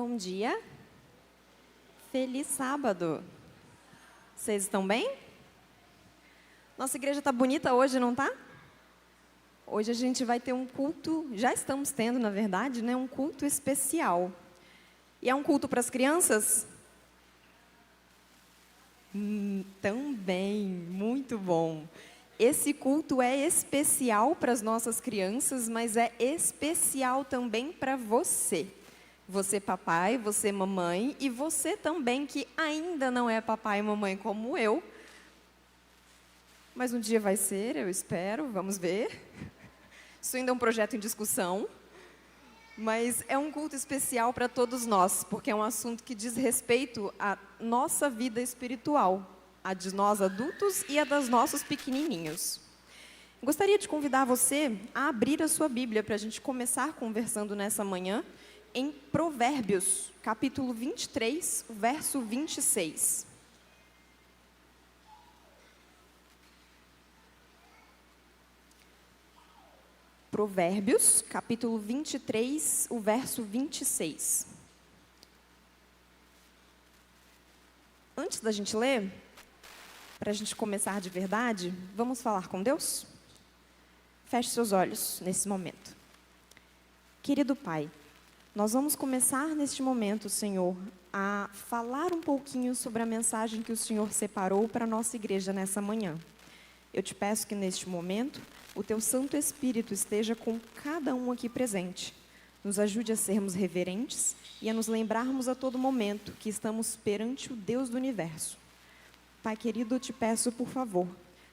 Bom dia. Feliz sábado. Vocês estão bem? Nossa igreja está bonita hoje, não está? Hoje a gente vai ter um culto, já estamos tendo, na verdade, né, um culto especial. E é um culto para as crianças? Também, muito bom. Esse culto é especial para as nossas crianças, mas é especial também para você. Você papai, você mamãe e você também que ainda não é papai e mamãe como eu. Mas um dia vai ser, eu espero, vamos ver. Isso ainda é um projeto em discussão. Mas é um culto especial para todos nós, porque é um assunto que diz respeito à nossa vida espiritual, a de nós adultos e a dos nossos pequenininhos. Gostaria de convidar você a abrir a sua Bíblia para a gente começar conversando nessa manhã em Provérbios, capítulo 23, verso 26. Provérbios, capítulo 23, o verso 26. Antes da gente ler, para a gente começar de verdade, vamos falar com Deus? Feche seus olhos nesse momento. Querido Pai, nós vamos começar neste momento, Senhor, a falar um pouquinho sobre a mensagem que o Senhor separou para a nossa igreja nessa manhã. Eu te peço que neste momento o Teu Santo Espírito esteja com cada um aqui presente. Nos ajude a sermos reverentes e a nos lembrarmos a todo momento que estamos perante o Deus do universo. Pai querido, eu te peço, por favor,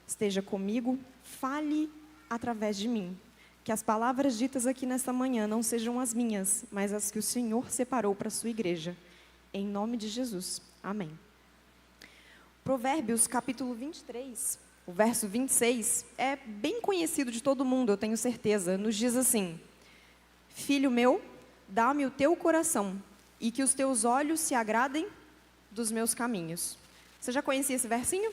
esteja comigo, fale através de mim. Que as palavras ditas aqui nesta manhã não sejam as minhas, mas as que o Senhor separou para a sua igreja. Em nome de Jesus. Amém. Provérbios, capítulo 23, o verso 26, é bem conhecido de todo mundo, eu tenho certeza. Nos diz assim: Filho meu, dá-me o teu coração, e que os teus olhos se agradem dos meus caminhos. Você já conhecia esse versinho?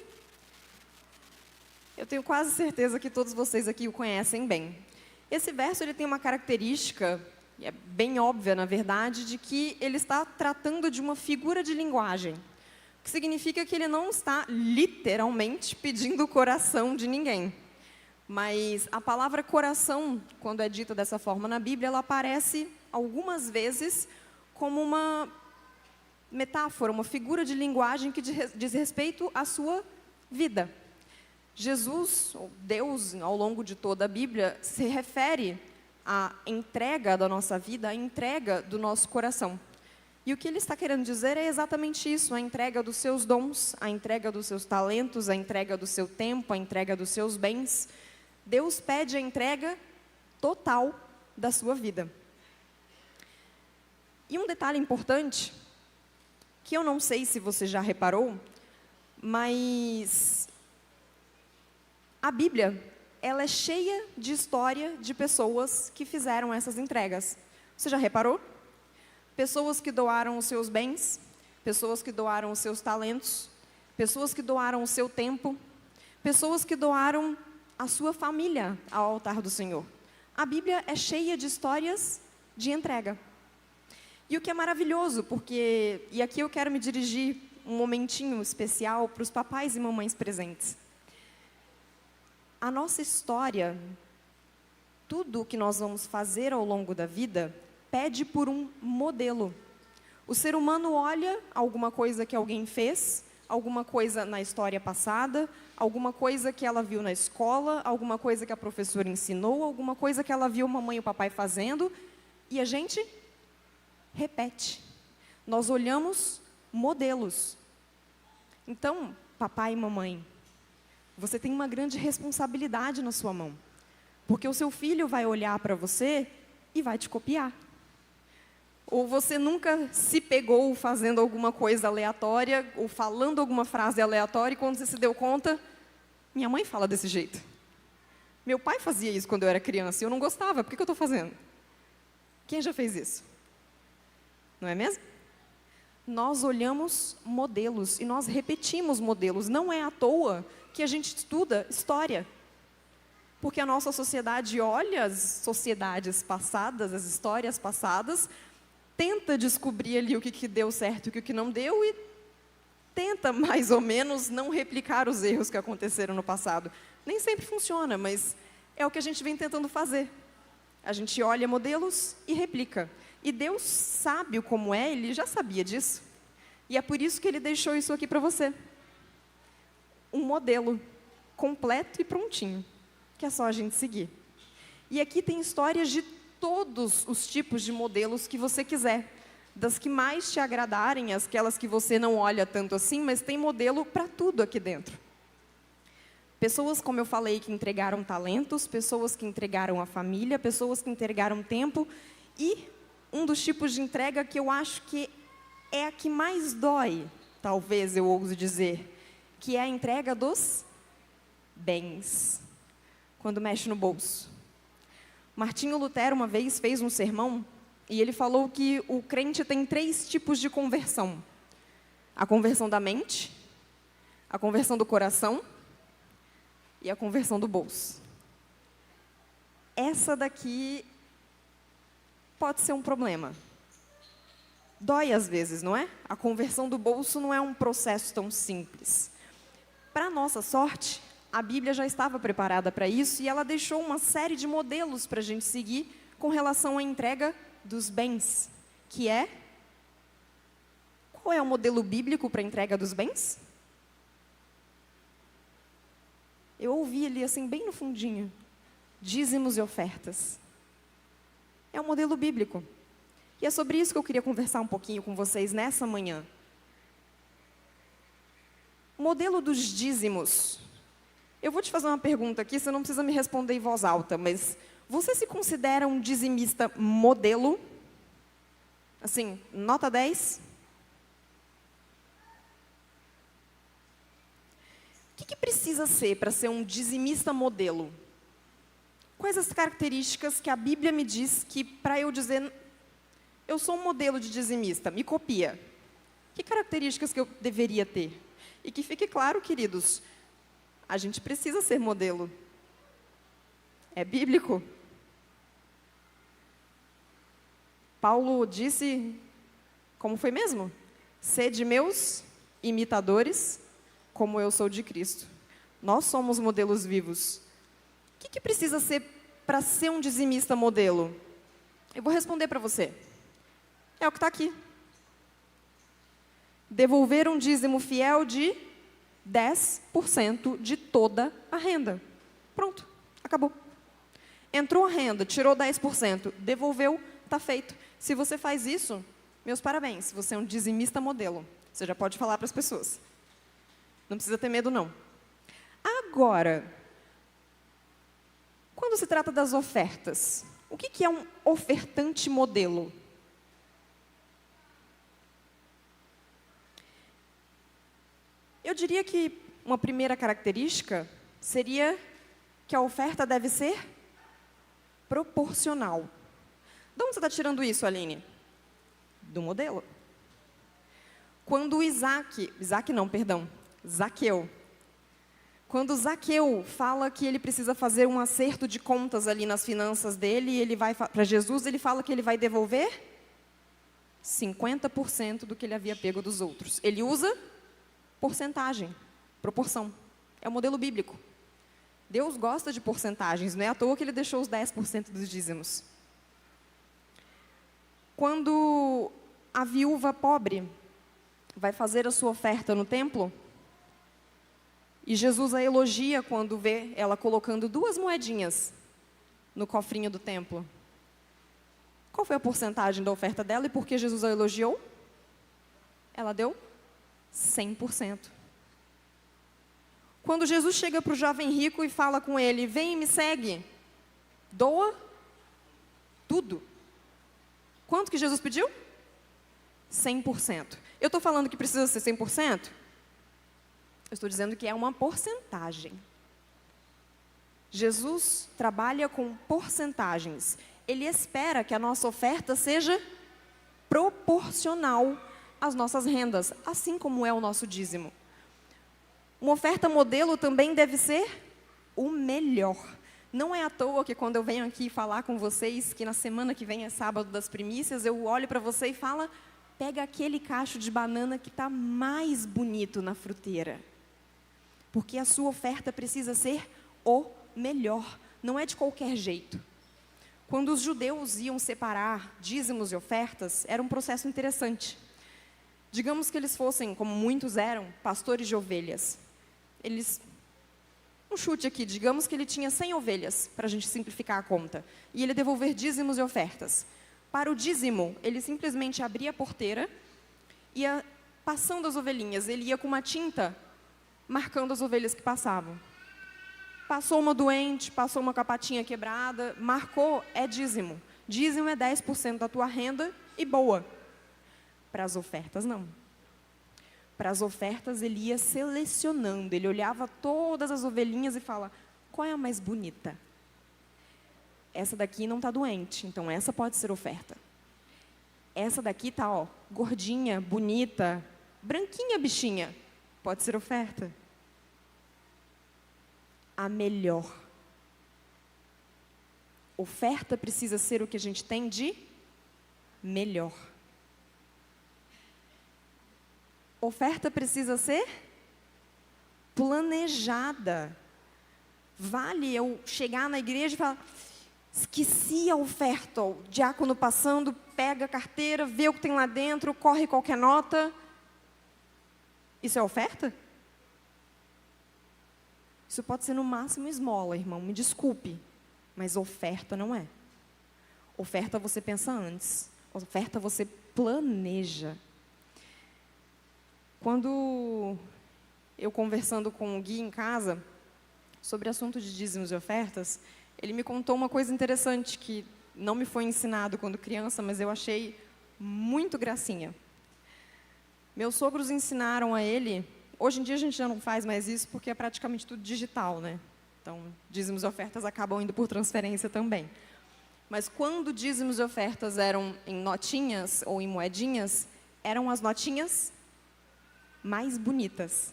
Eu tenho quase certeza que todos vocês aqui o conhecem bem. Esse verso ele tem uma característica, é bem óbvia na verdade, de que ele está tratando de uma figura de linguagem. O que significa que ele não está literalmente pedindo o coração de ninguém. Mas a palavra coração, quando é dita dessa forma na Bíblia, ela aparece algumas vezes como uma metáfora, uma figura de linguagem que diz respeito à sua vida. Jesus, ou Deus, ao longo de toda a Bíblia, se refere à entrega da nossa vida, à entrega do nosso coração. E o que ele está querendo dizer é exatamente isso, a entrega dos seus dons, a entrega dos seus talentos, a entrega do seu tempo, a entrega dos seus bens. Deus pede a entrega total da sua vida. E um detalhe importante, que eu não sei se você já reparou, mas a Bíblia, ela é cheia de história de pessoas que fizeram essas entregas. Você já reparou? Pessoas que doaram os seus bens, pessoas que doaram os seus talentos, pessoas que doaram o seu tempo, pessoas que doaram a sua família ao altar do Senhor. A Bíblia é cheia de histórias de entrega. E o que é maravilhoso, porque, e aqui eu quero me dirigir um momentinho especial para os papais e mamães presentes. A nossa história, tudo o que nós vamos fazer ao longo da vida, pede por um modelo. O ser humano olha alguma coisa que alguém fez, alguma coisa na história passada, alguma coisa que ela viu na escola, alguma coisa que a professora ensinou, alguma coisa que ela viu a mamãe e o papai fazendo, e a gente repete. Nós olhamos modelos. Então, papai e mamãe, você tem uma grande responsabilidade na sua mão. Porque o seu filho vai olhar para você e vai te copiar. Ou você nunca se pegou fazendo alguma coisa aleatória, ou falando alguma frase aleatória, e quando você se deu conta, minha mãe fala desse jeito. Meu pai fazia isso quando eu era criança, e eu não gostava, por que eu estou fazendo? Quem já fez isso? Não é mesmo? Nós olhamos modelos, e nós repetimos modelos. Não é à toa que a gente estuda história. Porque a nossa sociedade olha as sociedades passadas, as histórias passadas, tenta descobrir ali o que deu certo e o que não deu e tenta, mais ou menos, não replicar os erros que aconteceram no passado. Nem sempre funciona, mas é o que a gente vem tentando fazer. A gente olha modelos e replica. E Deus sabe como é, Ele já sabia disso. E é por isso que Ele deixou isso aqui para você. Um modelo completo e prontinho, que é só a gente seguir. E aqui tem histórias de todos os tipos de modelos que você quiser. Das que mais te agradarem, aquelas que você não olha tanto assim, mas tem modelo para tudo aqui dentro. Pessoas, como eu falei, que entregaram talentos, pessoas que entregaram a família, pessoas que entregaram tempo. E um dos tipos de entrega que eu acho que é a que mais dói, talvez eu ouse dizer, que é a entrega dos bens, quando mexe no bolso. Martinho Lutero uma vez fez um sermão e ele falou que o crente tem 3 tipos de conversão. A conversão da mente, a conversão do coração e a conversão do bolso. Essa daqui pode ser um problema. Dói às vezes, não é? A conversão do bolso não é um processo tão simples. Para nossa sorte, a Bíblia já estava preparada para isso e ela deixou uma série de modelos para a gente seguir com relação à entrega dos bens, que é... Qual é o modelo bíblico para a entrega dos bens? Eu ouvi ali assim, bem no fundinho. Dízimos e ofertas. É um modelo bíblico. E é sobre isso que eu queria conversar um pouquinho com vocês nessa manhã. O modelo dos dízimos. Eu vou te fazer uma pergunta aqui, você não precisa me responder em voz alta, mas você se considera um dizimista modelo? Assim, nota 10? O que precisa ser para ser um dizimista modelo? Quais as características que a Bíblia me diz que, para eu dizer, eu sou um modelo de dizimista, me copia? Que características que eu deveria ter? E que fique claro, queridos, a gente precisa ser modelo. É bíblico. Paulo disse, como foi mesmo? Sede meus imitadores, como eu sou de Cristo. Nós somos modelos vivos. O que precisa ser para ser um dizimista modelo? Eu vou responder para você. É o que está aqui. Devolver um dízimo fiel de 10% de toda a renda. Pronto, acabou. Entrou a renda, tirou 10%, devolveu, está feito. Se você faz isso, meus parabéns, você é um dizimista modelo. Você já pode falar para as pessoas. Não precisa ter medo, não. Agora, quando se trata das ofertas, o que é um ofertante modelo? Eu diria que uma primeira característica seria que a oferta deve ser proporcional. De onde você está tirando isso, Aline? Do modelo. Quando Zaqueu. Quando Zaqueu fala que ele precisa fazer um acerto de contas ali nas finanças dele, e ele vai para Jesus, ele fala que ele vai devolver 50% do que ele havia pego dos outros. Ele usa porcentagem, proporção. É o modelo bíblico. Deus gosta de porcentagens, não é à toa que ele deixou os 10% dos dízimos. Quando a viúva pobre vai fazer a sua oferta no templo, e Jesus a elogia quando vê ela colocando 2 moedinhas no cofrinho do templo. Qual foi a porcentagem da oferta dela e por que Jesus a elogiou? Ela deu 100%. Quando Jesus chega para o jovem rico e fala com ele, vem e me segue, doa tudo. Quanto que Jesus pediu? 100%. Eu estou falando que precisa ser 100%? Eu estou dizendo que é uma porcentagem. Jesus trabalha com porcentagens. Ele espera que a nossa oferta seja proporcional às nossas rendas, assim como é o nosso dízimo. Uma oferta modelo também deve ser o melhor. Não é à toa que quando eu venho aqui falar com vocês, que na semana que vem é sábado das primícias, eu olho para você e falo, pega aquele cacho de banana que está mais bonito na fruteira. Porque a sua oferta precisa ser o melhor, não é de qualquer jeito. Quando os judeus iam separar dízimos e ofertas, era um processo interessante. Digamos que eles fossem, como muitos eram, pastores de ovelhas. Um chute aqui, digamos que ele tinha 100 ovelhas, para a gente simplificar a conta, e ele devolver dízimos e ofertas. Para o dízimo, ele simplesmente abria a porteira, ia passando as ovelhinhas, ele ia com uma tinta, marcando as ovelhas que passavam. Passou uma doente, passou uma capatinha quebrada, marcou, é dízimo. Dízimo é 10% da tua renda e boa. Para as ofertas, não. Para as ofertas, ele ia selecionando, ele olhava todas as ovelhinhas e fala, qual é a mais bonita? Essa daqui não está doente, então essa pode ser oferta. Essa daqui está, ó, gordinha, bonita, branquinha bichinha, pode ser oferta. A melhor. Oferta precisa ser o que a gente tem de melhor. Oferta precisa ser planejada. Vale eu chegar na igreja e falar, esqueci a oferta. O diácono passando, pega a carteira, vê o que tem lá dentro, corre qualquer nota. Isso é oferta? Isso pode ser no máximo esmola, irmão, me desculpe. Mas oferta não é. Oferta você pensa antes. Oferta você planeja. Quando eu conversando com o Gui em casa, sobre assunto de dízimos e ofertas, ele me contou uma coisa interessante que não me foi ensinado quando criança, mas eu achei muito gracinha. Meus sogros ensinaram a ele, hoje em dia a gente já não faz mais isso porque é praticamente tudo digital, né? Então, dízimos e ofertas acabam indo por transferência também. Mas quando dízimos e ofertas eram em notinhas ou em moedinhas, eram as notinhas mais bonitas,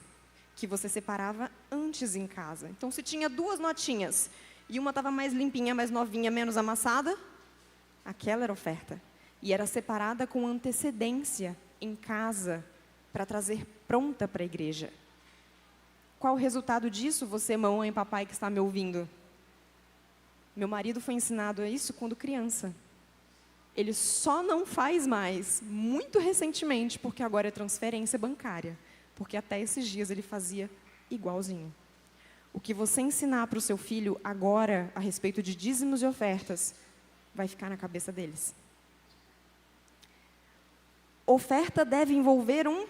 que você separava antes em casa. Então, se tinha 2 notinhas, e uma estava mais limpinha, mais novinha, menos amassada, aquela era oferta. E era separada com antecedência em casa, para trazer pronta para a igreja. Qual o resultado disso, você, mamãe e papai que está me ouvindo? Meu marido foi ensinado a isso quando criança. Ele só não faz mais, muito recentemente, porque agora é transferência bancária. Porque até esses dias ele fazia igualzinho. O que você ensinar para o seu filho agora, a respeito de dízimos e ofertas, vai ficar na cabeça deles. Oferta deve envolver um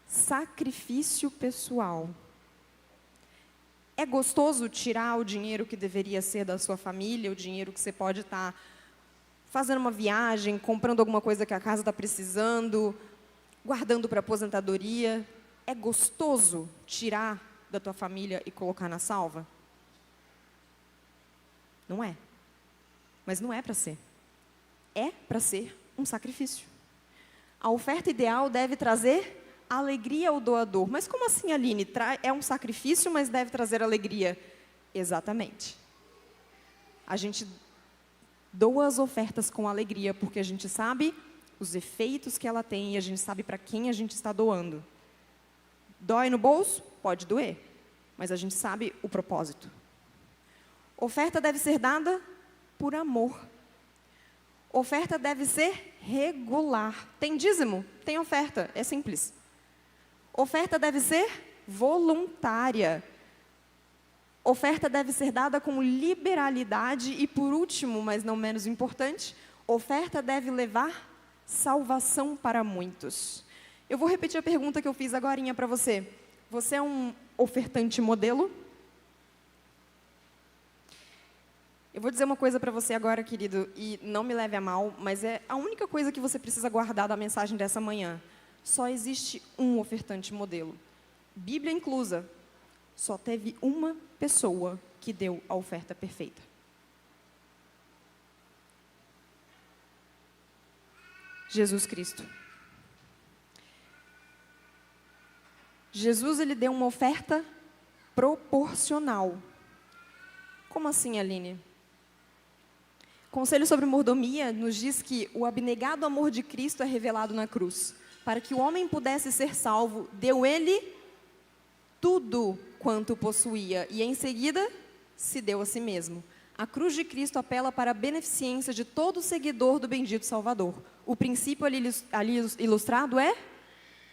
sacrifício pessoal. É gostoso tirar o dinheiro que deveria ser da sua família, o dinheiro que você pode estar fazendo uma viagem, comprando alguma coisa que a casa está precisando, guardando para aposentadoria. É gostoso tirar da tua família e colocar na salva? Não é. Mas não é para ser. É para ser um sacrifício. A oferta ideal deve trazer alegria ao doador. Mas como assim, Aline? É um sacrifício, mas deve trazer alegria. Exatamente. A gente doa as ofertas com alegria, porque a gente sabe os efeitos que ela tem e a gente sabe para quem a gente está doando. Dói no bolso? Pode doer, mas a gente sabe o propósito. Oferta deve ser dada por amor. Oferta deve ser regular. Tem dízimo? Tem oferta, é simples. Oferta deve ser voluntária. Oferta deve ser dada com liberalidade e, por último, mas não menos importante, oferta deve levar salvação para muitos. Eu vou repetir a pergunta que eu fiz agorinha para você. Você é um ofertante modelo? Eu vou dizer uma coisa para você agora, querido, e não me leve a mal, mas é a única coisa que você precisa guardar da mensagem dessa manhã. Só existe um ofertante modelo. Bíblia inclusa. Só teve uma pessoa que deu a oferta perfeita. Jesus Cristo. Jesus, ele deu uma oferta proporcional. Como assim, Aline? Conselho sobre mordomia nos diz que o abnegado amor de Cristo é revelado na cruz. Para que o homem pudesse ser salvo, deu ele tudo quanto possuía e em seguida se deu a si mesmo. A cruz de Cristo apela para a beneficência de todo seguidor do bendito Salvador. O princípio ali ilustrado é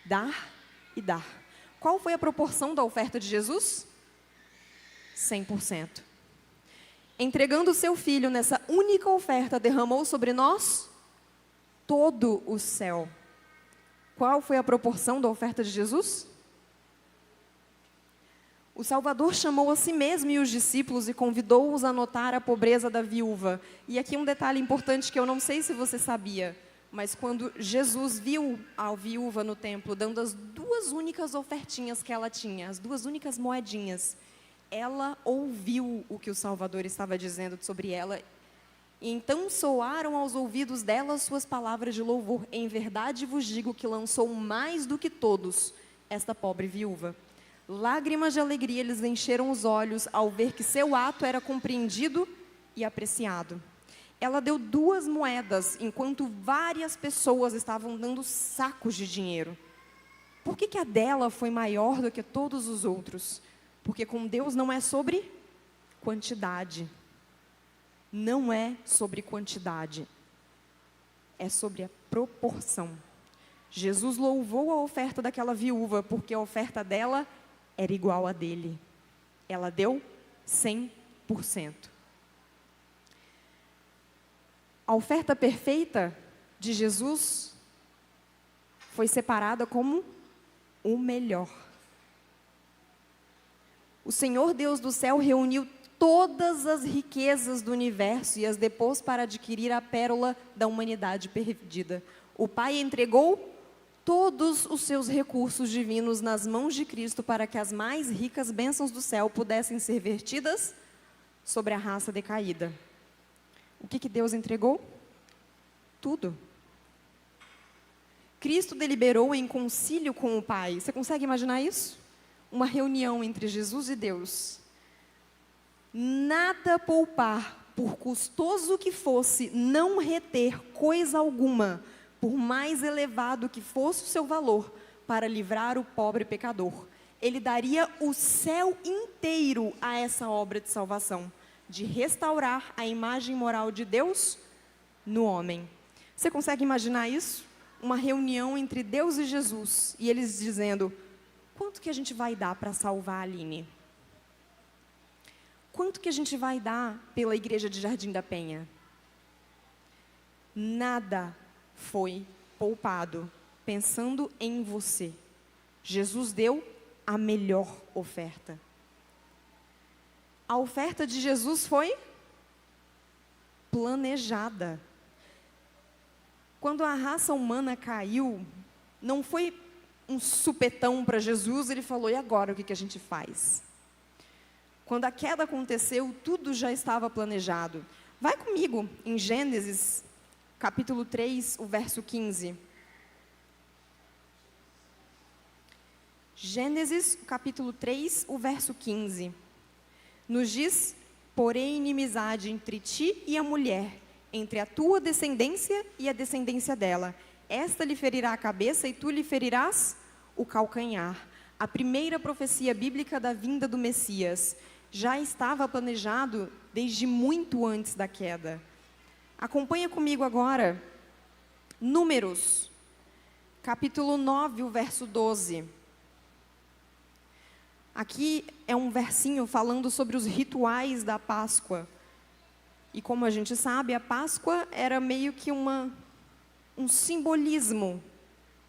dar e dar. Qual foi a proporção da oferta de Jesus? 100%. Entregando o seu filho nessa única oferta, derramou sobre nós todo o céu. Qual foi a proporção da oferta de Jesus? O Salvador chamou a si mesmo e os discípulos e convidou-os a notar a pobreza da viúva. E aqui um detalhe importante que eu não sei se você sabia, mas quando Jesus viu a viúva no templo dando as duas únicas ofertinhas que ela tinha, as duas únicas moedinhas, ela ouviu o que o Salvador estava dizendo sobre ela. E então soaram aos ouvidos dela suas palavras de louvor. Em verdade vos digo que lançou mais do que todos esta pobre viúva. Lágrimas de alegria lhes encheram os olhos ao ver que seu ato era compreendido e apreciado. Ela deu 2 moedas, enquanto várias pessoas estavam dando sacos de dinheiro. Por que a dela foi maior do que todos os outros? Porque com Deus não é sobre quantidade. Não é sobre quantidade. É sobre a proporção. Jesus louvou a oferta daquela viúva, porque a oferta dela era igual a dele. Ela deu 100%. A oferta perfeita de Jesus foi separada como o melhor. O Senhor Deus do céu reuniu todas as riquezas do universo e as depôs para adquirir a pérola da humanidade perdida. O Pai entregou todos os seus recursos divinos nas mãos de Cristo para que as mais ricas bênçãos do céu pudessem ser vertidas sobre a raça decaída. O que Deus entregou? Tudo. Cristo deliberou em concílio com o Pai. Você consegue imaginar isso? Uma reunião entre Jesus e Deus. Nada poupar, por custoso que fosse, não reter coisa alguma, por mais elevado que fosse o seu valor, para livrar o pobre pecador. Ele daria o céu inteiro a essa obra de salvação, de restaurar a imagem moral de Deus no homem. Você consegue imaginar isso? Uma reunião entre Deus e Jesus, e eles dizendo: quanto que a gente vai dar para salvar a Aline? Quanto que a gente vai dar pela igreja de Jardim da Penha? Nada foi poupado, pensando em você. Jesus deu a melhor oferta. A oferta de Jesus foi planejada. Quando a raça humana caiu, não foi um supetão para Jesus, ele falou: e agora o que a gente faz? Quando a queda aconteceu, tudo já estava planejado. Vai comigo em Gênesis, capítulo 3, o verso 15. Gênesis, capítulo 3, o verso 15. Nos diz: porém inimizade entre ti e a mulher, entre a tua descendência e a descendência dela. Esta lhe ferirá a cabeça e tu lhe ferirás o calcanhar. A primeira profecia bíblica da vinda do Messias já estava planejado desde muito antes da queda. Acompanha comigo agora, Números, capítulo 9, o verso 12. Aqui é um versinho falando sobre os rituais da Páscoa. E como a gente sabe, a Páscoa era meio que um simbolismo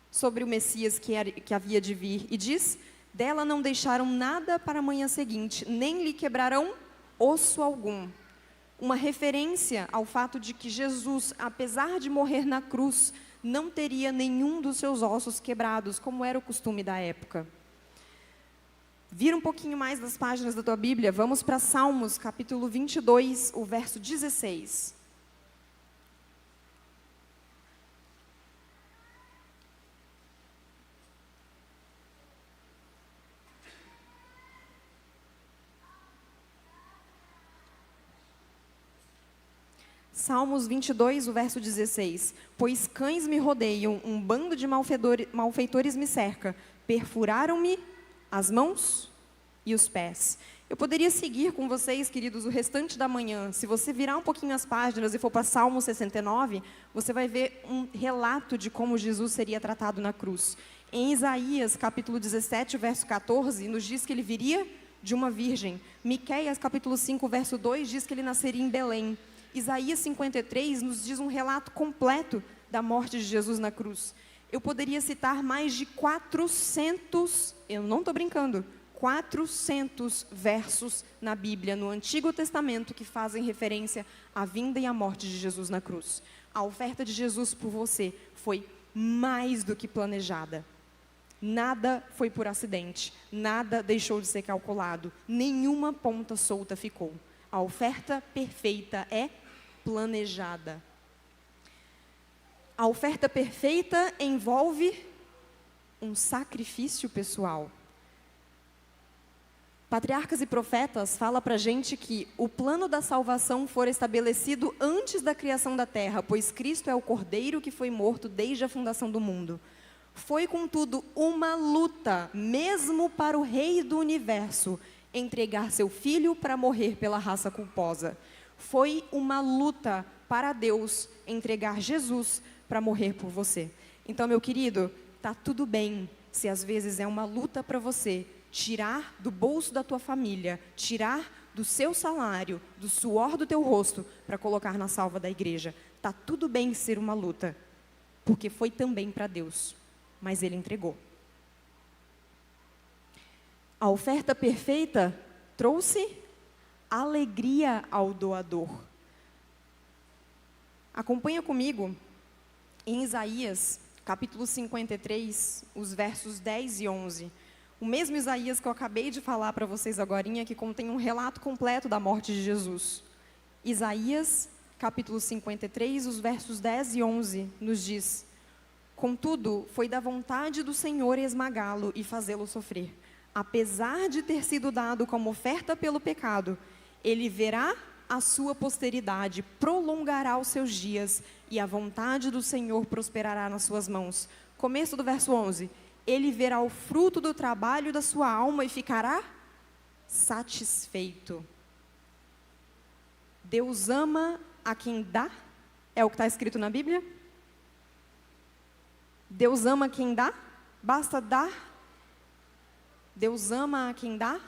sobre o Messias que havia de vir. E diz: dela não deixaram nada para a manhã seguinte, nem lhe quebrarão osso algum. Uma referência ao fato de que Jesus, apesar de morrer na cruz, não teria nenhum dos seus ossos quebrados, como era o costume da época. Vira um pouquinho mais das páginas da tua Bíblia, vamos para Salmos, capítulo 22, o verso 16. Salmos 22, o verso 16. Pois cães me rodeiam, um bando de malfeitores me cerca, perfuraram-me as mãos e os pés. Eu poderia seguir com vocês, queridos, o restante da manhã. Se você virar um pouquinho as páginas e for para Salmo 69, você vai ver um relato de como Jesus seria tratado na cruz. Em Isaías, capítulo 17, verso 14, nos diz que ele viria de uma virgem. Miqueias, capítulo 5, verso 2, diz que ele nasceria em Belém. Isaías 53 nos diz um relato completo da morte de Jesus na cruz. Eu poderia citar mais de 400, eu não estou brincando, 400 versos na Bíblia, no Antigo Testamento, que fazem referência à vinda e à morte de Jesus na cruz. A oferta de Jesus por você foi mais do que planejada. Nada foi por acidente, nada deixou de ser calculado, nenhuma ponta solta ficou. A oferta perfeita é planejada. A oferta perfeita envolve um sacrifício pessoal. Patriarcas e Profetas fala para a gente que o plano da salvação foi estabelecido antes da criação da terra, pois Cristo é o Cordeiro que foi morto desde a fundação do mundo. Foi, contudo, uma luta, mesmo para o Rei do Universo, entregar seu Filho para morrer pela raça culposa. Foi uma luta para Deus entregar Jesus para morrer por você. Então, meu querido, tá tudo bem se às vezes é uma luta para você tirar do bolso da tua família, tirar do seu salário, do suor do teu rosto, para colocar na salva da igreja. Tá tudo bem ser uma luta, porque foi também para Deus, mas Ele entregou. A oferta perfeita trouxe alegria ao doador. Acompanha comigo em Isaías, capítulo 53, os versos 10 e 11. O mesmo Isaías que eu acabei de falar para vocês agorinha, que contém um relato completo da morte de Jesus. Isaías, capítulo 53, os versos 10 e 11, nos diz: Contudo, foi da vontade do Senhor esmagá-lo e fazê-lo sofrer. Apesar de ter sido dado como oferta pelo pecado, ele verá a sua posteridade, prolongará os seus dias, e a vontade do Senhor prosperará nas suas mãos. Começo do verso 11. Ele verá o fruto do trabalho da sua alma e ficará satisfeito. Deus ama a quem dá, é o que está escrito na Bíblia? Deus ama quem dá, basta dar. Deus ama a quem dá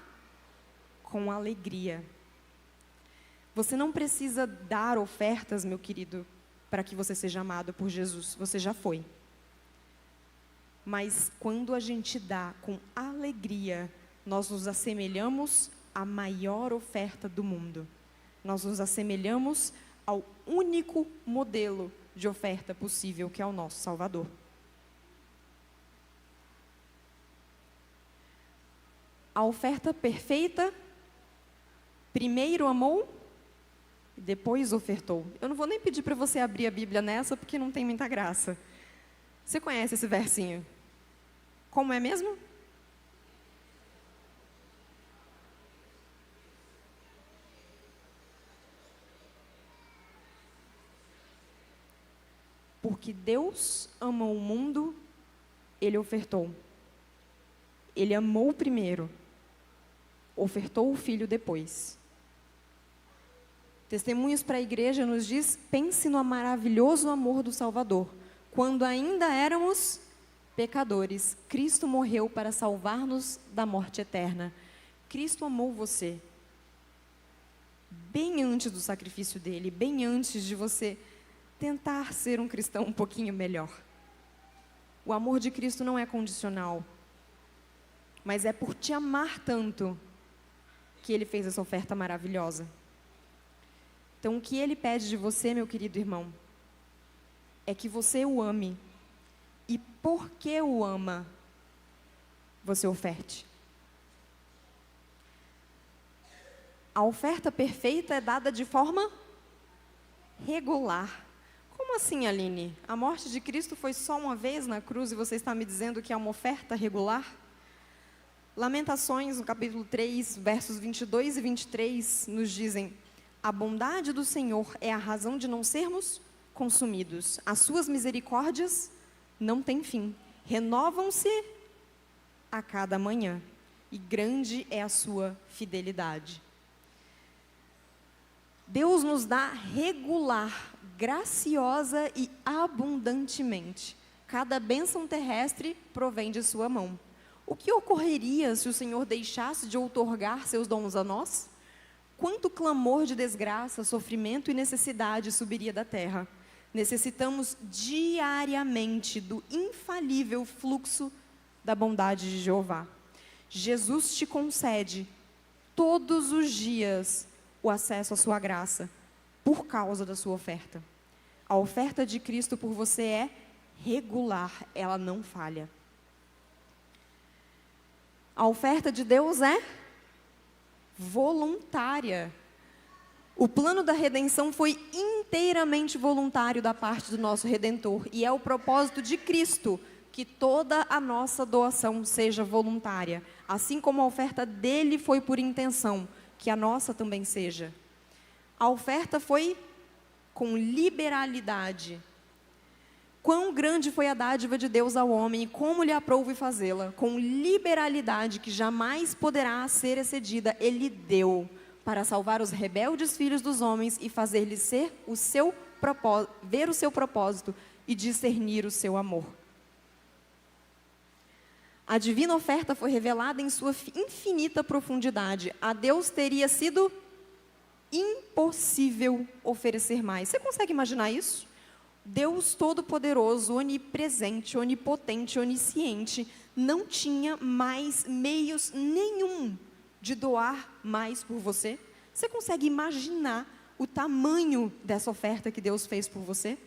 com alegria. Você não precisa dar ofertas, meu querido, para que você seja amado por Jesus, você já foi. Mas quando a gente dá com alegria, nós nos assemelhamos à maior oferta do mundo. Nós nos assemelhamos ao único modelo de oferta possível, que é o nosso Salvador. A oferta perfeita, primeiro amou e depois ofertou. Eu não vou nem pedir para você abrir a Bíblia nessa, porque não tem muita graça. Você conhece esse versinho? Como é mesmo? Porque Deus amou o mundo, Ele ofertou. Ele amou primeiro, ofertou o Filho depois. Testemunhos para a igreja nos diz: pense no maravilhoso amor do Salvador. Quando ainda éramos pecadores, Cristo morreu para salvar-nos da morte eterna. Cristo amou você bem antes do sacrifício dele, bem antes de você tentar ser um cristão um pouquinho melhor. O amor de Cristo não é condicional, mas é por te amar tanto que Ele fez essa oferta maravilhosa. Então, o que Ele pede de você, meu querido irmão, é que você o ame. E porque o ama, você oferte. A oferta perfeita é dada de forma regular. Como assim, Aline? A morte de Cristo foi só uma vez na cruz e você está me dizendo que é uma oferta regular? Lamentações, no capítulo 3, versos 22 e 23, nos dizem: A bondade do Senhor é a razão de não sermos consumidos. As suas misericórdias não têm fim. Renovam-se a cada manhã. E grande é a sua fidelidade. Deus nos dá regular, graciosa e abundantemente. Cada bênção terrestre provém de sua mão. O que ocorreria se o Senhor deixasse de outorgar seus dons a nós? Quanto clamor de desgraça, sofrimento e necessidade subiria da terra? Necessitamos diariamente do infalível fluxo da bondade de Jeová. Jesus te concede todos os dias o acesso à sua graça, por causa da sua oferta. A oferta de Cristo por você é regular, ela não falha. A oferta de Deus é voluntária. O plano da redenção foi inteiramente voluntário da parte do nosso Redentor, e é o propósito de Cristo que toda a nossa doação seja voluntária, assim como a oferta dele foi por intenção, que a nossa também seja. A oferta foi com liberalidade. Quão grande foi a dádiva de Deus ao homem e como lhe aprouve fazê-la. Com liberalidade que jamais poderá ser excedida, ele deu para salvar os rebeldes filhos dos homens e fazer-lhes ser ver o seu propósito e discernir o seu amor. A divina oferta foi revelada em sua infinita profundidade. A Deus teria sido impossível oferecer mais. Você consegue imaginar isso? Deus Todo-Poderoso, onipresente, onipotente, onisciente, não tinha mais meios nenhum de doar mais por você? Você consegue imaginar o tamanho dessa oferta que Deus fez por você?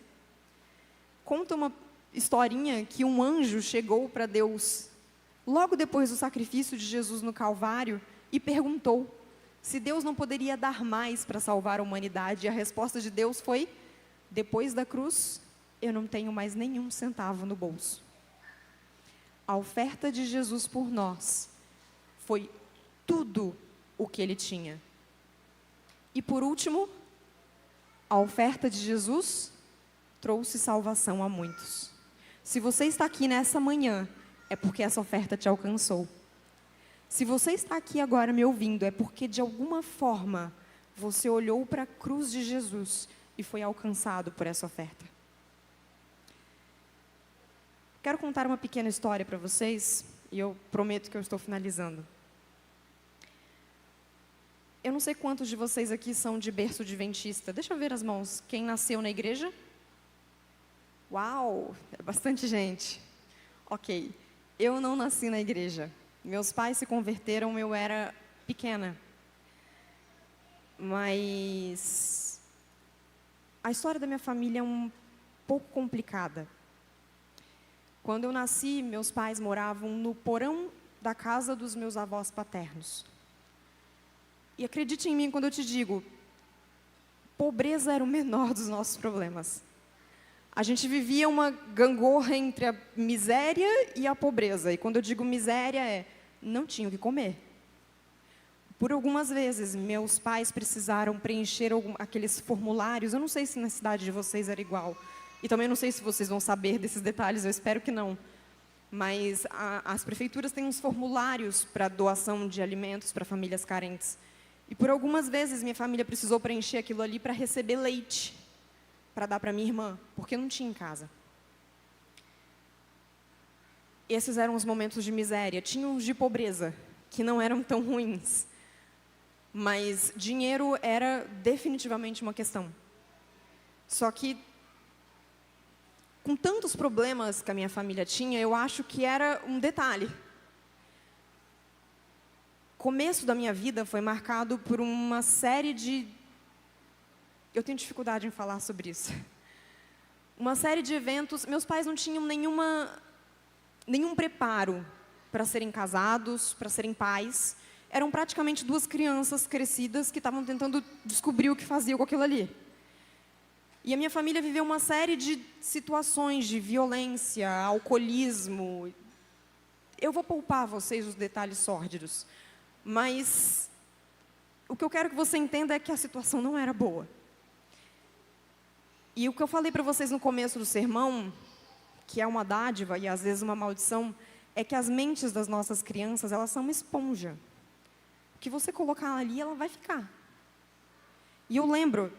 Conta uma historinha que um anjo chegou para Deus logo depois do sacrifício de Jesus no Calvário e perguntou se Deus não poderia dar mais para salvar a humanidade. E a resposta de Deus foi: depois da cruz, eu não tenho mais nenhum centavo no bolso. A oferta de Jesus por nós foi tudo o que ele tinha. E por último, a oferta de Jesus trouxe salvação a muitos. Se você está aqui nessa manhã, é porque essa oferta te alcançou. Se você está aqui agora me ouvindo, é porque de alguma forma você olhou para a cruz de Jesus e foi alcançado por essa oferta. Quero contar uma pequena história para vocês, e eu prometo que eu estou finalizando. Eu não sei quantos de vocês aqui são de berço adventista. Deixa eu ver as mãos. Quem nasceu na igreja? Uau, é bastante gente. Ok, eu não nasci na igreja. Meus pais se converteram, eu era pequena. Mas a história da minha família é um pouco complicada. Quando eu nasci, meus pais moravam no porão da casa dos meus avós paternos. E acredite em mim quando eu te digo, pobreza era o menor dos nossos problemas. A gente vivia uma gangorra entre a miséria e a pobreza. E quando eu digo miséria, não tinha o que comer. Por algumas vezes, meus pais precisaram preencher aqueles formulários. Eu não sei se na cidade de vocês era igual. E também não sei se vocês vão saber desses detalhes, eu espero que não. Mas as prefeituras têm uns formulários para doação de alimentos para famílias carentes. E por algumas vezes, minha família precisou preencher aquilo ali para receber leite, para dar para minha irmã, porque não tinha em casa. Esses eram os momentos de miséria. Tinha uns de pobreza, que não eram tão ruins. Mas dinheiro era definitivamente uma questão. Só que, com tantos problemas que a minha família tinha, eu acho que era um detalhe. O começo da minha vida foi marcado por uma série de... Eu tenho dificuldade em falar sobre isso. Uma série de eventos. Meus pais não tinham nenhum preparo para serem casados, para serem pais. Eram praticamente duas crianças crescidas que estavam tentando descobrir o que faziam com aquilo ali. E a minha família viveu uma série de situações de violência, alcoolismo. Eu vou poupar a vocês os detalhes sórdidos. Mas o que eu quero que você entenda é que a situação não era boa. E o que eu falei para vocês no começo do sermão, que é uma dádiva e às vezes uma maldição, é que as mentes das nossas crianças, elas são uma esponja. O que você colocar ali, ela vai ficar. E eu lembro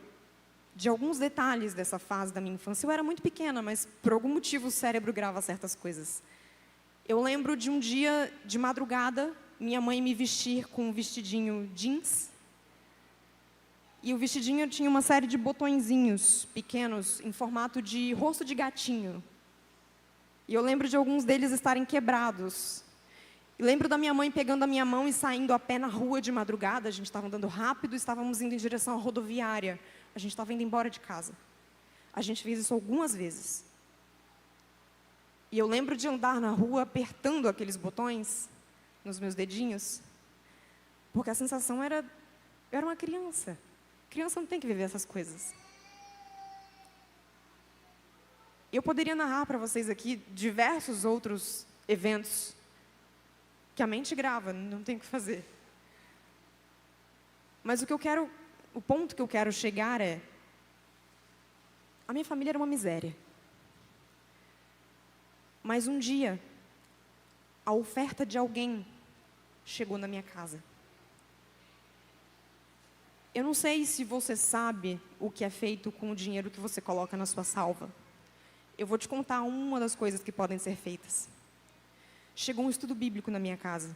de alguns detalhes dessa fase da minha infância. Eu era muito pequena, mas por algum motivo o cérebro grava certas coisas. Eu lembro de um dia de madrugada, minha mãe me vestir com um vestidinho jeans. E o vestidinho tinha uma série de botõezinhos pequenos, em formato de rosto de gatinho. E eu lembro de alguns deles estarem quebrados. E lembro da minha mãe pegando a minha mão e saindo a pé na rua de madrugada. A gente estava andando rápido e estávamos indo em direção à rodoviária. A gente estava indo embora de casa. A gente fez isso algumas vezes. E eu lembro de andar na rua apertando aqueles botões nos meus dedinhos. Porque a sensação era... Eu era uma criança. Criança não tem que viver essas coisas. Eu poderia narrar para vocês aqui diversos outros eventos que a mente grava, não tem o que fazer. Mas o ponto que eu quero chegar é, a minha família era uma miséria. Mas um dia, a oferta de alguém chegou na minha casa. Eu não sei se você sabe o que é feito com o dinheiro que você coloca na sua salva. Eu vou te contar uma das coisas que podem ser feitas. Chegou um estudo bíblico na minha casa.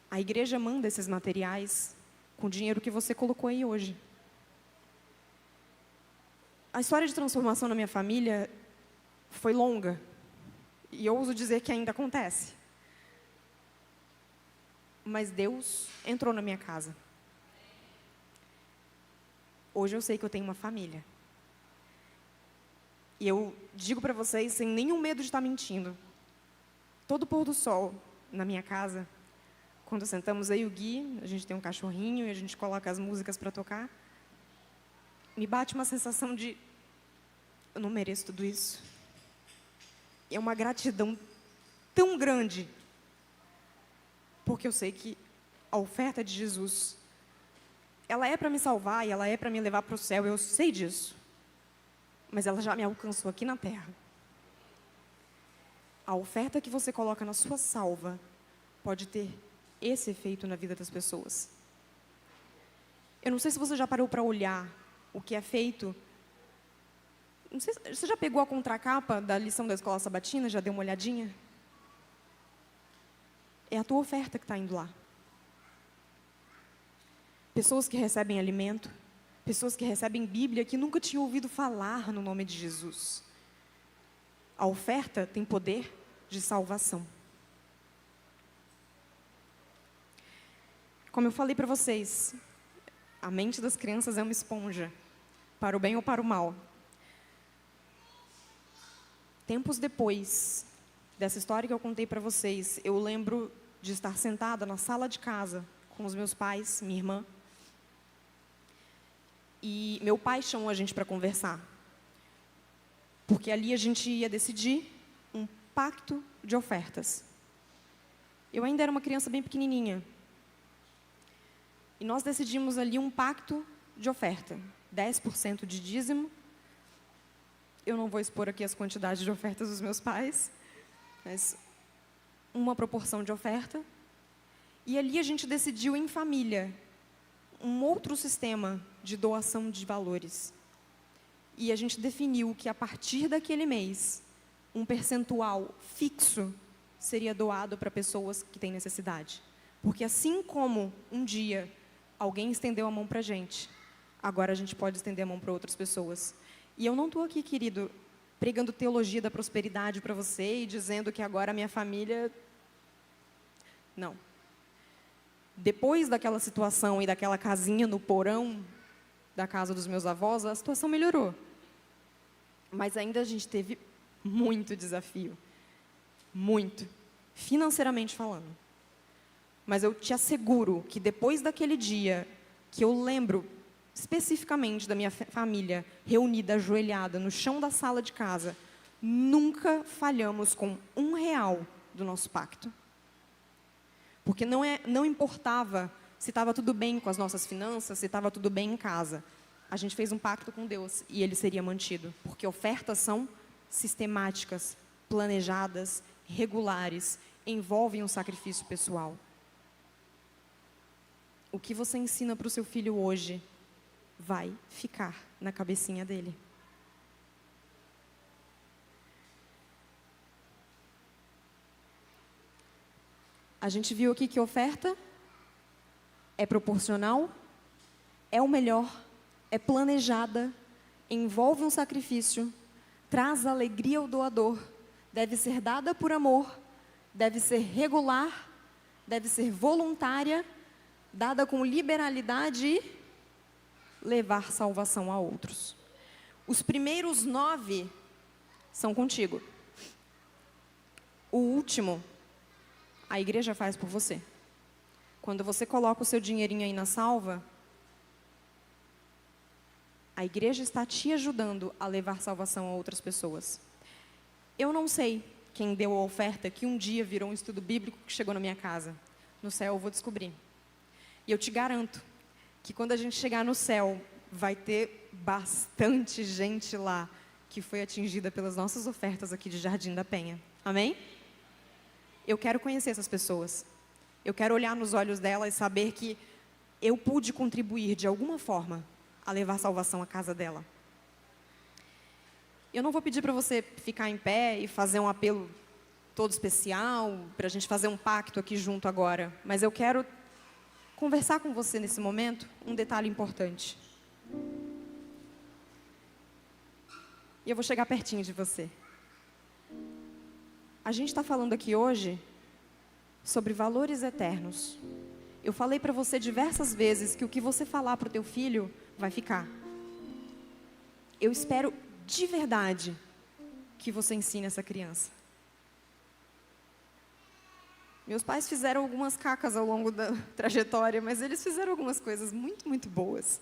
A igreja manda esses materiais com o dinheiro que você colocou aí hoje. A história de transformação na minha família foi longa. E eu ouso dizer que ainda acontece. Mas Deus entrou na minha casa. Hoje eu sei que eu tenho uma família. E eu digo para vocês, sem nenhum medo de estar mentindo, todo pôr do sol na minha casa, quando sentamos aí o Gui, a gente tem um cachorrinho e a gente coloca as músicas para tocar, me bate uma sensação de, eu não mereço tudo isso. É uma gratidão tão grande, porque eu sei que a oferta de Jesus, ela é para me salvar e ela é para me levar para o céu, eu sei disso. Mas ela já me alcançou aqui na terra. A oferta que você coloca na sua salva pode ter esse efeito na vida das pessoas. Eu não sei se você já parou para olhar o que é feito. Não sei, você já pegou a contracapa da lição da escola sabatina? Já deu uma olhadinha? É a tua oferta que está indo lá. Pessoas que recebem alimento, pessoas que recebem Bíblia, que nunca tinham ouvido falar no nome de Jesus. A oferta tem poder de salvação. Como eu falei para vocês, a mente das crianças é uma esponja, para o bem ou para o mal. Tempos depois dessa história que eu contei para vocês, eu lembro de estar sentada na sala de casa com os meus pais, minha irmã. E meu pai chamou a gente para conversar. Porque ali a gente ia decidir um pacto de ofertas. Eu ainda era uma criança bem pequenininha. E nós decidimos ali um pacto de oferta. 10% de dízimo. Eu não vou expor aqui as quantidades de ofertas dos meus pais. Mas uma proporção de oferta. E ali a gente decidiu em família um outro sistema de doação de valores. E a gente definiu que a partir daquele mês, um percentual fixo seria doado para pessoas que têm necessidade. Porque assim como um dia alguém estendeu a mão para a gente, agora a gente pode estender a mão para outras pessoas. E eu não estou aqui, querido, pregando teologia da prosperidade para você e dizendo que agora a minha família... Não. Depois daquela situação e daquela casinha no porão da casa dos meus avós, a situação melhorou. Mas ainda a gente teve muito desafio. Muito. Financeiramente falando. Mas eu te asseguro que depois daquele dia, que eu lembro especificamente da minha família reunida, ajoelhada, no chão da sala de casa, nunca falhamos com R$1 do nosso pacto. Porque não importava se estava tudo bem com as nossas finanças, se estava tudo bem em casa. A gente fez um pacto com Deus e ele seria mantido, porque ofertas são sistemáticas, planejadas, regulares, envolvem um sacrifício pessoal. O que você ensina para o seu filho hoje vai ficar na cabecinha dele. A gente viu aqui que oferta é proporcional, é o melhor, é planejada, envolve um sacrifício, traz alegria ao doador, deve ser dada por amor, deve ser regular, deve ser voluntária, dada com liberalidade e levar salvação a outros. Os primeiros 9 são contigo. O último, a igreja faz por você. Quando você coloca o seu dinheirinho aí na salva, a igreja está te ajudando a levar salvação a outras pessoas. Eu não sei quem deu a oferta que um dia virou um estudo bíblico que chegou na minha casa. No céu eu vou descobrir. E eu te garanto que quando a gente chegar no céu, vai ter bastante gente lá que foi atingida pelas nossas ofertas aqui de Jardim da Penha. Amém? Eu quero conhecer essas pessoas. Eu quero olhar nos olhos delas e saber que eu pude contribuir de alguma forma a levar salvação à casa dela. Eu não vou pedir para você ficar em pé e fazer um apelo todo especial, para a gente fazer um pacto aqui junto agora, mas eu quero conversar com você nesse momento um detalhe importante. E eu vou chegar pertinho de você. A gente está falando aqui hoje sobre valores eternos. Eu falei para você diversas vezes que o que você falar para o teu filho vai ficar. Eu espero de verdade que você ensine essa criança. Meus pais fizeram algumas cacas ao longo da trajetória, mas eles fizeram algumas coisas muito, muito boas.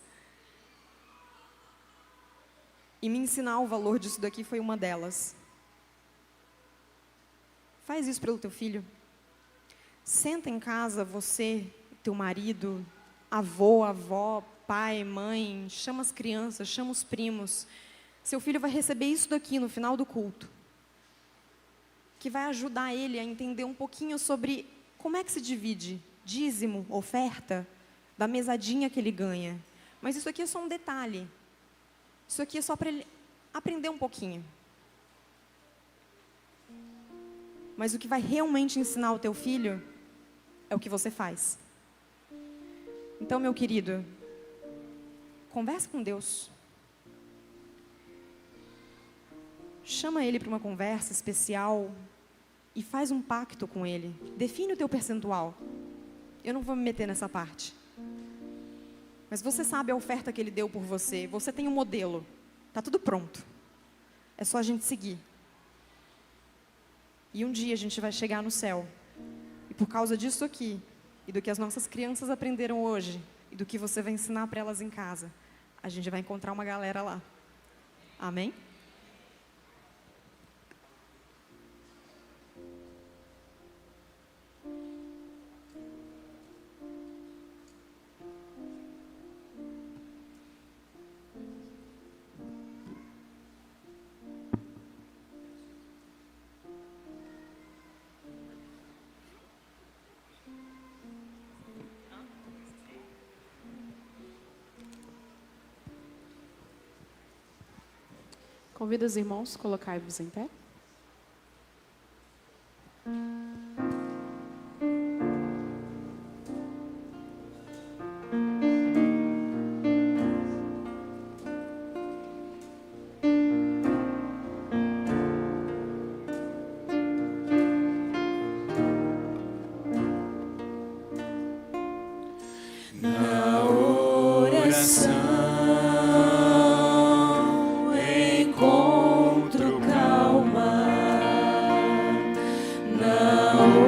E me ensinar o valor disso daqui foi uma delas. Faz isso pelo teu filho. Senta em casa, você, teu marido, avô, avó, pai, mãe, chama as crianças, chama os primos. Seu filho vai receber isso daqui no final do culto, que vai ajudar ele a entender um pouquinho sobre como é que se divide dízimo, oferta, da mesadinha que ele ganha. Mas isso aqui é só um detalhe. Isso aqui é só para ele aprender um pouquinho. Mas o que vai realmente ensinar o teu filho é o que você faz. Então, meu querido, conversa com Deus. Chama ele para uma conversa especial e faz um pacto com ele. Define o teu percentual. Eu não vou me meter nessa parte. Mas você sabe a oferta que ele deu por você. Você tem um modelo. Está tudo pronto. É só a gente seguir. E um dia a gente vai chegar no céu. E por causa disso aqui, e do que as nossas crianças aprenderam hoje, e do que você vai ensinar para elas em casa, a gente vai encontrar uma galera lá. Amém? Convido os irmãos a colocar-vos em pé. Na oração encontro calma. Na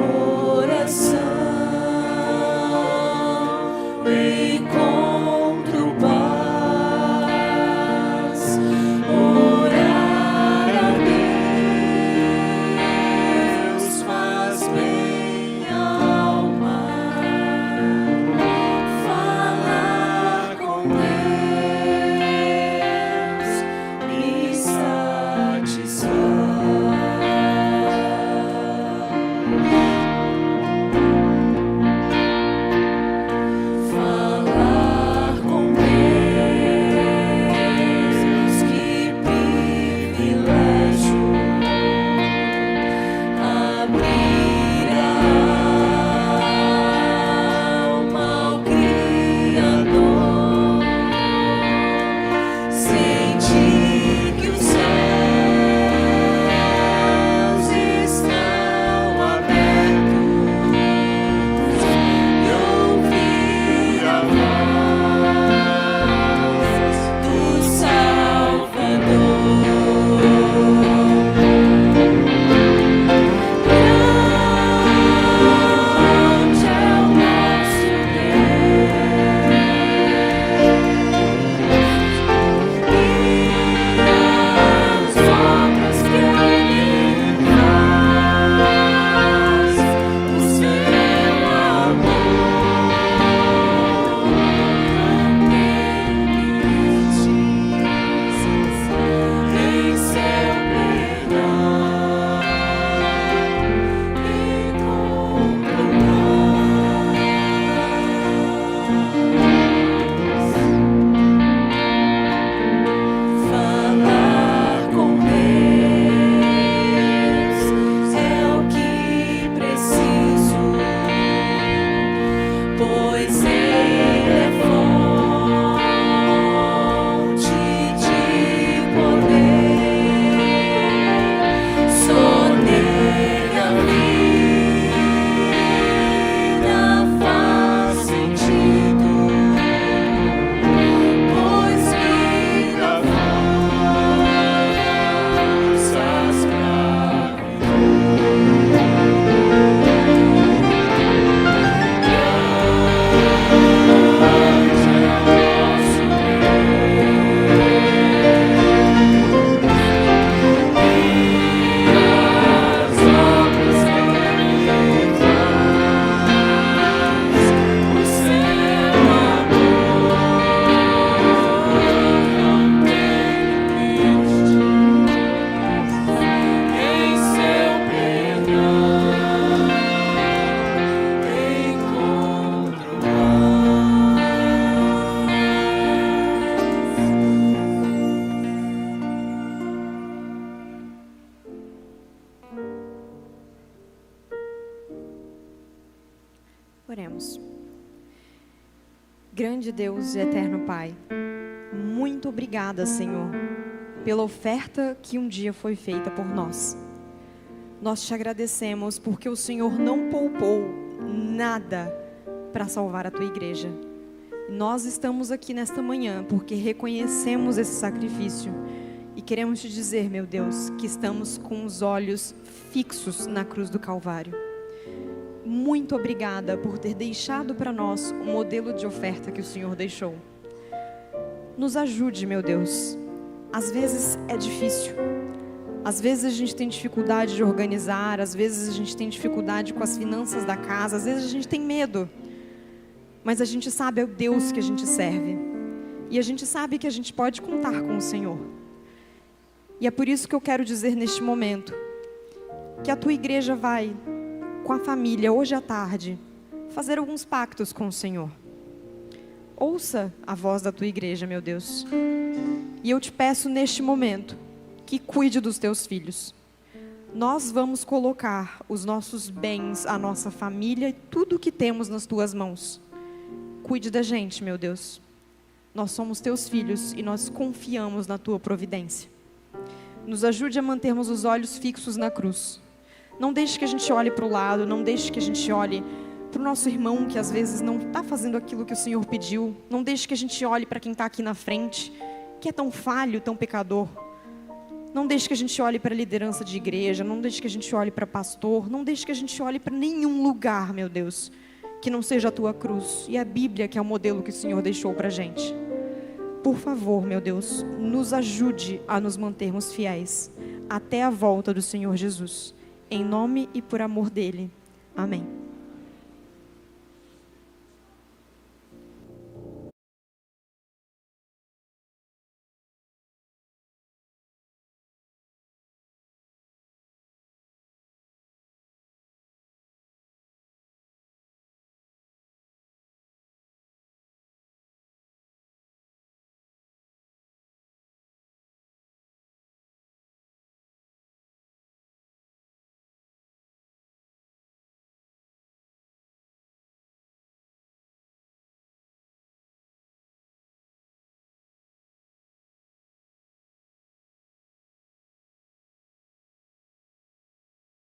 Oremos. Grande Deus e eterno Pai, muito obrigada, Senhor, pela oferta que um dia foi feita por nós. Nós te agradecemos porque o Senhor não poupou nada para salvar a tua igreja. Nós estamos aqui nesta manhã porque reconhecemos esse sacrifício e queremos te dizer, meu Deus, que estamos com os olhos fixos na cruz do Calvário. Muito obrigada por ter deixado para nós o modelo de oferta que o Senhor deixou. Nos ajude, meu Deus. Às vezes é difícil. Às vezes a gente tem dificuldade de organizar, às vezes a gente tem dificuldade com as finanças da casa, às vezes a gente tem medo. Mas a gente sabe o Deus que a gente serve. E a gente sabe que a gente pode contar com o Senhor. E é por isso que eu quero dizer neste momento, que a tua igreja vai, com a família, hoje à tarde, fazer alguns pactos com o Senhor. Ouça a voz da tua igreja, meu Deus. E eu te peço neste momento, que cuide dos teus filhos. Nós vamos colocar os nossos bens, a nossa família e tudo o que temos nas tuas mãos. Cuide da gente, meu Deus. Nós somos teus filhos e nós confiamos na tua providência. Nos ajude a mantermos os olhos fixos na cruz. Não deixe que a gente olhe para o lado, não deixe que a gente olhe para o nosso irmão que às vezes não está fazendo aquilo que o Senhor pediu. Não deixe que a gente olhe para quem está aqui na frente, que é tão falho, tão pecador. Não deixe que a gente olhe para a liderança de igreja, não deixe que a gente olhe para pastor, não deixe que a gente olhe para nenhum lugar, meu Deus, que não seja a tua cruz e a Bíblia, que é o modelo que o Senhor deixou para a gente. Por favor, meu Deus, nos ajude a nos mantermos fiéis até a volta do Senhor Jesus. Em nome e por amor dele. Amém.